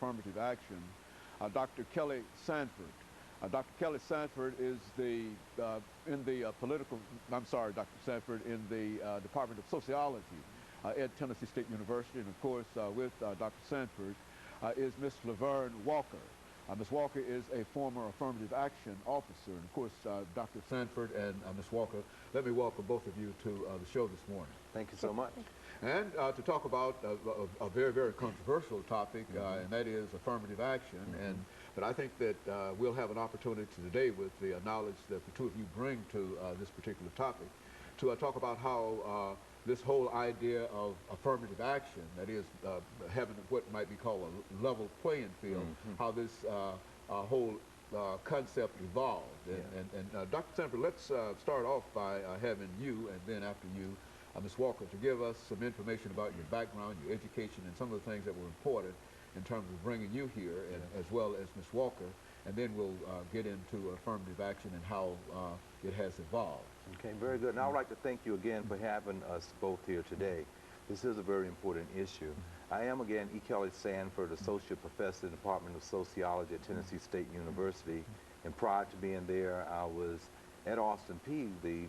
affirmative action, Dr. Kelly Sanford. Dr. Kelly Sanford is in the Dr. Sanford in the Department of Sociology at Tennessee State University, and of course with Dr. Sanford is Miss Laverne Walker. Ms. Walker is a former affirmative action officer, and of course Dr. Sanford and Ms. Walker, let me welcome both of you to the show this morning. Thank you so much. And to talk about a very, very controversial topic, and that is affirmative action. But I think that we'll have an opportunity today with the knowledge that the two of you bring to this particular topic to talk about how this whole idea of affirmative action, that is having what might be called a level playing field, how this whole concept evolved. And Dr. Sanford, let's start off by having you, and then after you, Ms. Walker, to give us some information about your background, your education, and some of the things that were important in terms of bringing you here, and as well as Ms. Walker, and then we'll get into affirmative action and how it has evolved. Okay, very good. And I would like to thank you again for having us both here today. This is a very important issue. I am, again, EKSanford, Associate Professor in the Department of Sociology at Tennessee State University. And prior to being there, I was at Austin Peay,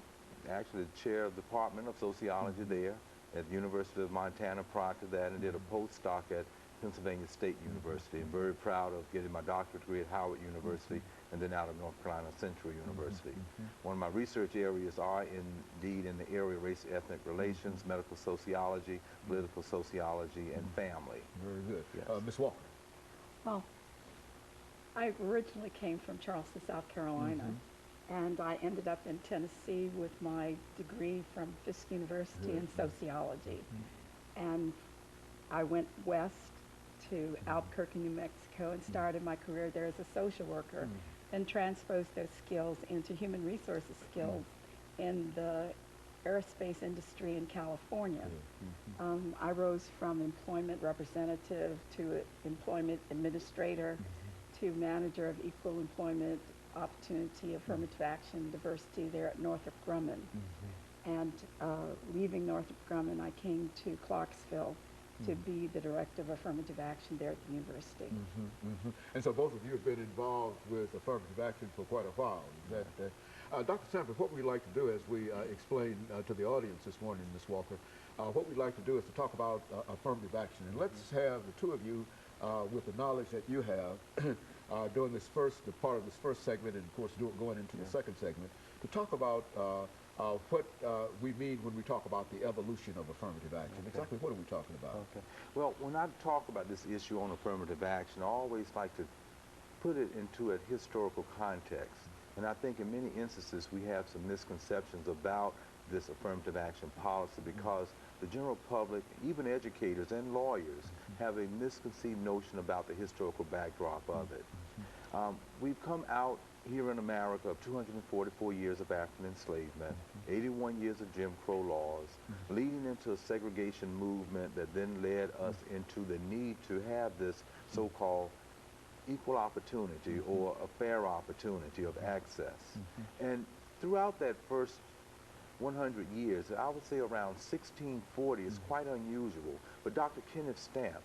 actually the chair of the Department of Sociology there at the University of Montana prior to that, and did a postdoc at Pennsylvania State University. I'm very proud of getting my doctorate degree at Howard University and then out of North Carolina Central University. One of my research areas are indeed in the area of race ethnic relations, medical sociology, political sociology, and family. Very good. Yes. Ms. Walker. Well, I originally came from Charleston, South Carolina, and I ended up in Tennessee with my degree from Fisk University in sociology. And I went west to Albuquerque, New Mexico, and started my career there as a social worker, and transposed those skills into human resources skills in the aerospace industry in California. I rose from employment representative to employment administrator to manager of equal employment opportunity, affirmative action, diversity there at Northrop Grumman. And leaving Northrop Grumman, I came to Clarksville to be the director of affirmative action there at the university. And so both of you have been involved with affirmative action for quite a while. Is that, Dr. Sanford, what we'd like to do as we explain to the audience this morning, Ms. Walker, what we'd like to do is to talk about affirmative action. And let's have the two of you, with the knowledge that you have, during this part of this first segment, and of course going into the second segment, to talk about what we mean when we talk about the evolution of affirmative action. Exactly what are we talking about? Okay. Well, when I talk about this issue on affirmative action, I always like to put it into a historical context. And I think in many instances we have some misconceptions about this affirmative action policy because the general public, even educators and lawyers, have a misconceived notion about the historical backdrop of it. We've come out here in America of 244 years of African enslavement, 81 years of Jim Crow laws, leading into a segregation movement that then led us into the need to have this so-called equal opportunity or a fair opportunity of access. And throughout that first 100 years, I would say around 1640 is quite unusual, but Dr. Kenneth Stamp,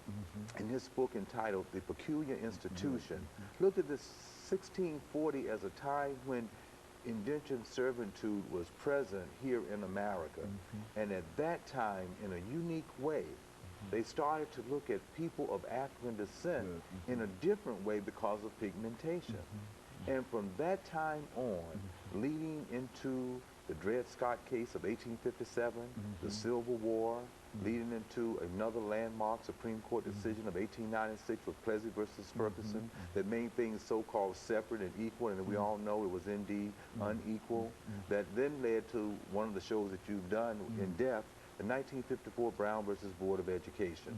in his book entitled The Peculiar Institution, looked at this 1640 as a time when indentured servitude was present here in America. And at that time, in a unique way, they started to look at people of African descent in a different way because of pigmentation. And from that time on, leading into the Dred Scott case of 1857, the Civil War, leading into another landmark Supreme Court decision of 1896 with Plessy versus Ferguson that made things so-called separate and equal, and we all know it was indeed unequal. That then led to one of the shows that you've done in depth, the 1954 Brown versus Board of Education.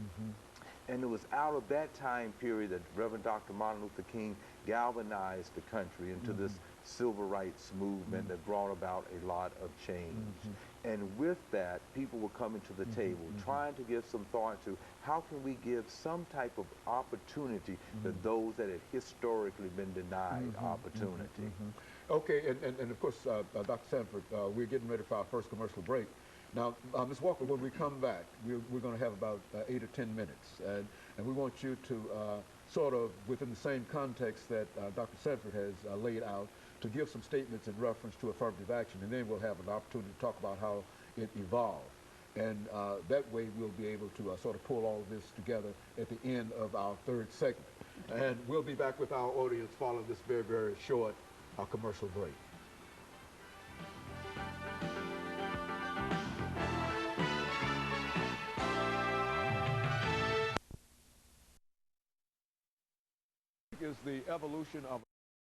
And it was out of that time period that Reverend Dr. Martin Luther King galvanized the country into this civil rights movement that brought about a lot of change. And with that, people were coming to the table, trying to give some thought to how can we give some type of opportunity to those that had historically been denied opportunity. Okay, and of course, Dr. Sanford, we're getting ready for our first commercial break. Now, Ms. Walker, when we come back, we're going to have about 8 or 10 minutes, and we want you to sort of within the same context that Dr. Sanford has laid out, to give some statements in reference to affirmative action, and then we'll have an opportunity to talk about how it evolved. And that way we'll be able to sort of pull all of this together at the end of our third segment. And we'll be back with our audience following this very, very short commercial break. Is the evolution of